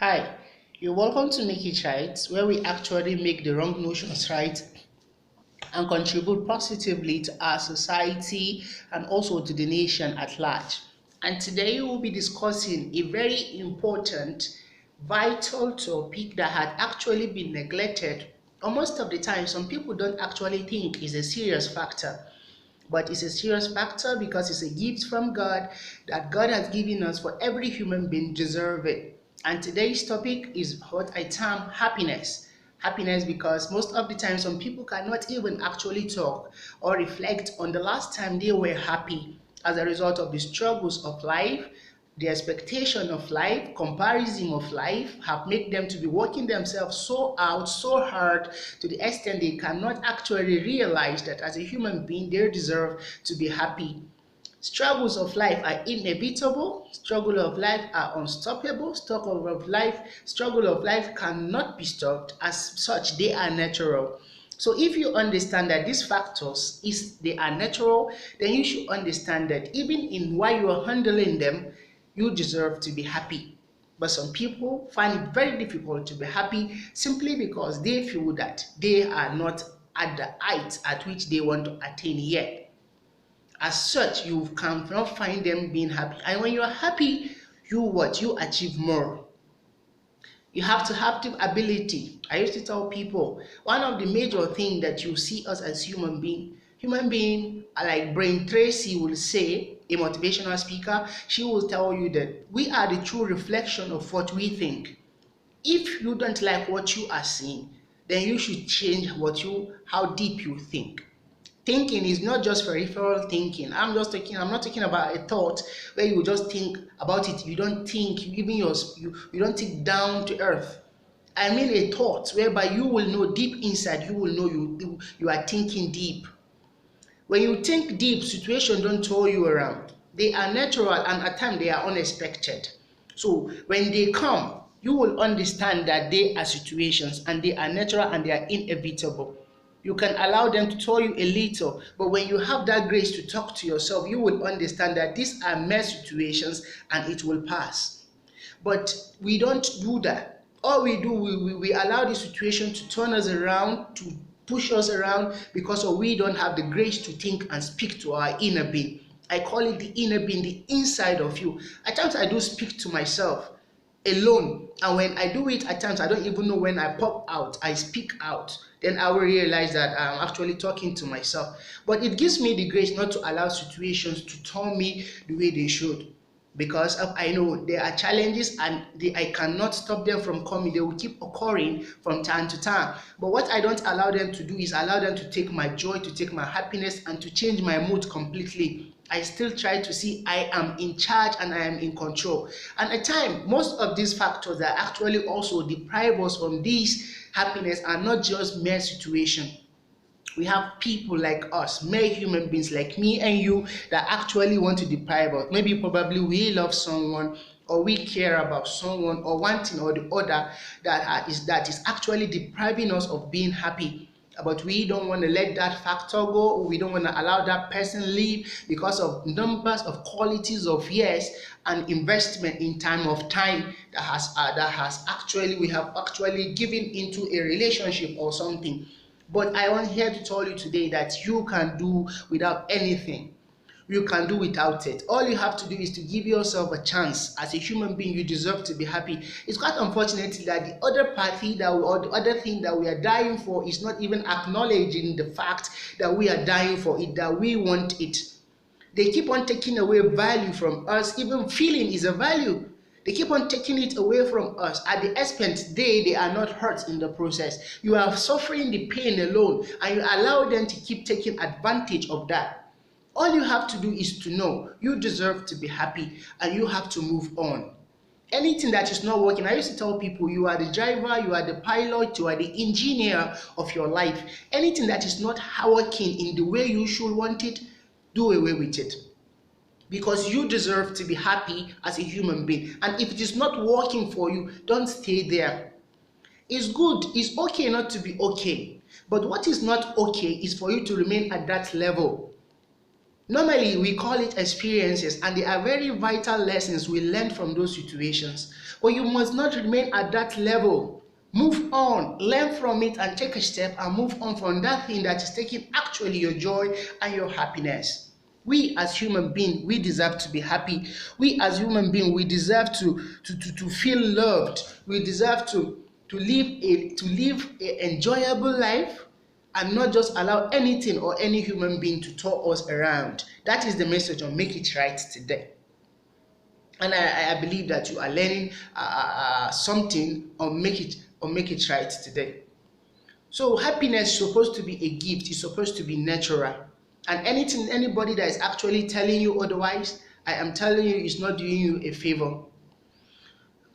Hi, you're welcome to Make It Right, where we actually make the wrong notions right and contribute positively to our society and also to the nation at large. And today we'll be discussing a very important, vital topic that had actually been neglected. Or most of the time, some people don't actually think is a serious factor, but it's a serious factor because it's a gift from God that God has given us for every human being deserve it. And today's topic is what I term happiness. Happiness because most of the time some people cannot even actually talk or reflect on the last time they were happy as a result of the struggles of life, the expectation of life, comparison of life have made them to be working themselves so out, so hard to the extent they cannot actually realize that as a human being they deserve to be happy. Struggles of life are inevitable, struggle of life are unstoppable, struggle of life cannot be stopped. As such, they are natural. So if you understand that these factors is they are natural, then you should understand that even in while you are handling them, you deserve to be happy. But some people find it very difficult to be happy simply because they feel that they are not at the height at which they want to attain yet. As such, you cannot find them being happy. And when you're happy, you what? You achieve more. You have to have the ability. I used to tell people one of the major things that you see us as human being like Brain Tracy will say, a motivational speaker, she will tell you that we are the true reflection of what we think. If you don't like what you are seeing, then you should change how deep you think. Thinking is not just peripheral thinking. I'm not talking about a thought where you just think about it. You don't think, you don't think down to earth. I mean a thought whereby you will know deep inside, you will know you are thinking deep. When you think deep, situations don't throw you around. They are natural and at times they are unexpected. So when they come, you will understand that they are situations and they are natural and they are inevitable. You can allow them to throw you a little, but when you have that grace to talk to yourself, you will understand that these are mere situations and it will pass. But we don't do that. All we do, we allow the situation to turn us around, to push us around because we don't have the grace to think and speak to our inner being. I call it the inner being, the inside of you. At times I do speak to myself alone, and when I do it, at times I don't even know when I pop out, I speak out. Then I will realize that I'm actually talking to myself. But it gives me the grace not to allow situations to turn me the way they should, because I know there are challenges and I cannot stop them from coming. They will keep occurring from time to time. But what I don't allow them to do is allow them to take my joy, to take my happiness, and to change my mood completely. I still try to see I am in charge and I am in control. And at times, most of these factors that actually also deprive us from this happiness are not just mere situation. We have people like us, mere human beings like me and you, that actually want to deprive us. Maybe probably we love someone or we care about someone or one thing or the other that is actually depriving us of being happy. But we don't want to let that factor go. We don't want to allow that person leave because of numbers of qualities of years and investment in time that has actually we have actually given into a relationship or something. But I want here to tell you today that you can do without anything. You can do without it. All you have to do is to give yourself a chance. As a human being, you deserve to be happy. It's quite unfortunate that the other party or the other thing that we are dying for is not even acknowledging the fact that we are dying for it, that we want it. They keep on taking away value from us. Even feeling is a value. They keep on taking it away from us at the expense they are not hurt in the process. You are suffering the pain alone and you allow them to keep taking advantage of that. All you have to do is to know you deserve to be happy and you have to move on. Anything that is not working, I used to tell people you are the driver, you are the pilot, you are the engineer of your life. Anything that is not working in the way you should want it, do away with it, because you deserve to be happy as a human being. And if it is not working for you, don't stay there. It's good, it's okay not to be okay, but what is not okay is for you to remain at that level. Normally, we call it experiences, and they are very vital lessons we learn from those situations. But you must not remain at that level. Move on, learn from it, and take a step and move on from that thing that is taking actually your joy and your happiness. We as human beings, we deserve to be happy. We as human beings, we deserve to feel loved. We deserve to live a enjoyable life and not just allow anything or any human being to tour us around. That is the message on Make It Right today. And I believe that you are learning something on Make It Right today. So happiness is supposed to be a gift. It's supposed to be natural. And anybody that is actually telling you otherwise, I am telling you, is not doing you a favor.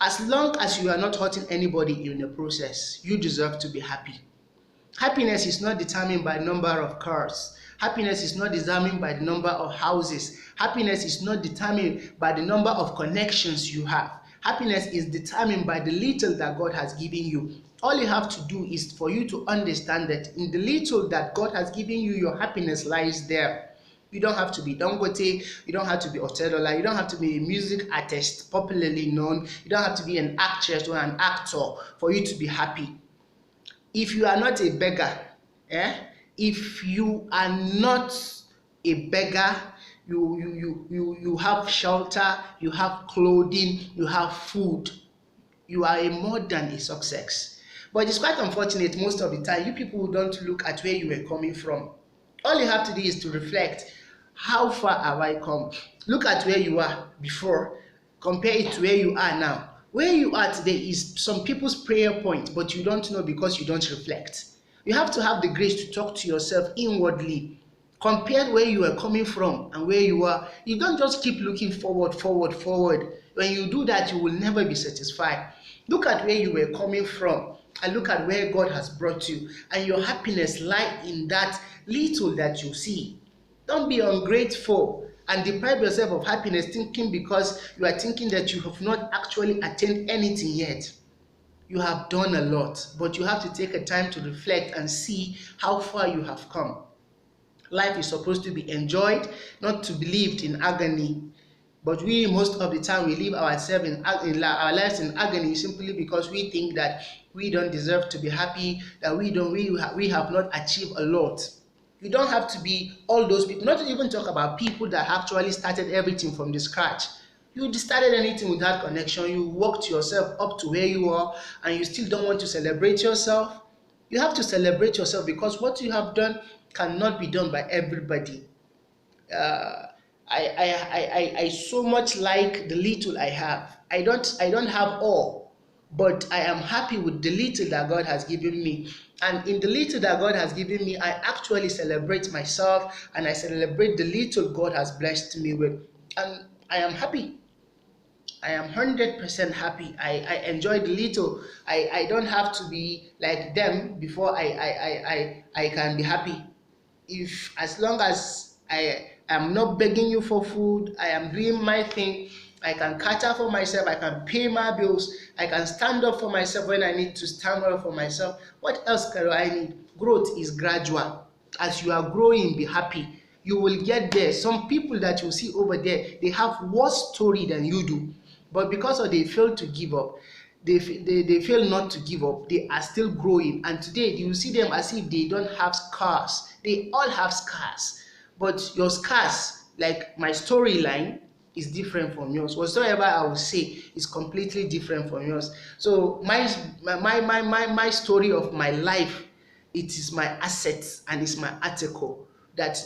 As long as you are not hurting anybody in the process, you deserve to be happy. Happiness is not determined by the number of cars. Happiness is not determined by the number of houses. Happiness is not determined by the number of connections you have. Happiness is determined by the little that God has given you. All you have to do is for you to understand that in the little that God has given you, your happiness lies there. You don't have to be Dangote, you don't have to be Otedola, you don't have to be a music artist popularly known, you don't have to be an actress or an actor for you to be happy. If you are not a beggar, if you are not a beggar, you have shelter, you have clothing, you have food, you are a more than a success. But it's quite unfortunate most of the time, you people don't look at where you were coming from. All you have to do is to reflect, how far have I come? Look at where you were before, compare it to where you are now. Where you are today is some people's prayer point, but you don't know because you don't reflect. You have to have the grace to talk to yourself inwardly. Compare where you are coming from and where you are. You don't just keep looking forward. When you do that, you will never be satisfied. Look at where you were coming from and look at where God has brought you. And your happiness lies in that little that you see. Don't be ungrateful and deprive yourself of happiness thinking because you are thinking that you have not actually attained anything yet. You have done a lot, but you have to take a time to reflect and see how far you have come. Life is supposed to be enjoyed, not to be lived in agony. But we, most of the time, we live our lives in agony simply because we think that we don't deserve to be happy, that we have not achieved a lot. You don't have to be all those people, not to even talk about people that actually started everything from the scratch. You started anything without connection, you worked yourself up to where you are, and you still don't want to celebrate yourself. You have to celebrate yourself because what you have done cannot be done by everybody. I so much like the little I have. I don't have all, but I am happy with the little that God has given me. And in the little that God has given me, I actually celebrate myself and I celebrate the little God has blessed me with. And I am happy. I am 100% happy. I enjoy the little. I don't have to be like them before I can be happy. If as long as I am not begging you for food, I am doing my thing, I can cater for myself, I can pay my bills, I can stand up for myself when I need to stand up for myself. What else can I need? Growth is gradual. As you are growing, be happy. You will get there. Some people that you see over there, they have worse story than you do. But because of they fail to give up, they fail not to give up, they are still growing. And today you see them as if they don't have scars. They all have scars. But your scars, like my storyline, is different from yours. Whatsoever I will say is completely different from yours. So my story of my life, it is my assets and it's my article that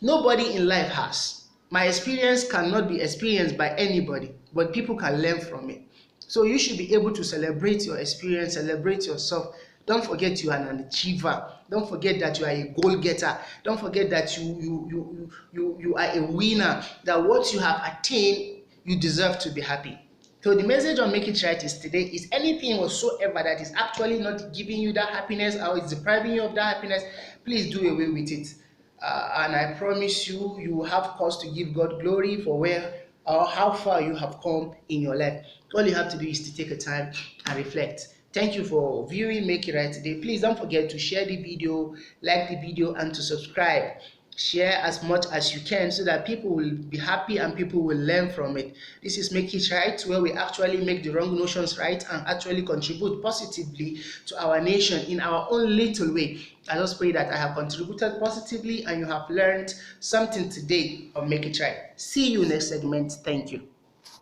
nobody in life has. My experience cannot be experienced by anybody, but people can learn from it. So you should be able to celebrate your experience, celebrate yourself. Don't forget you are an achiever. Don't forget that you are a goal getter. Don't forget that you are a winner. That what you have attained, you deserve to be happy. So the message on Make It Right is today is anything whatsoever that is actually not giving you that happiness or is depriving you of that happiness, please do away with it. And I promise you, you will have cause to give God glory for where or how far you have come in your life. All you have to do is to take a time and reflect. Thank you for viewing Make It Right today. Please don't forget to share the video, like the video, and to subscribe. Share as much as you can so that people will be happy and people will learn from it. This is Make It Right, where we actually make the wrong notions right and actually contribute positively to our nation in our own little way. I just pray that I have contributed positively and you have learned something today on Make It Right. See you next segment. Thank you.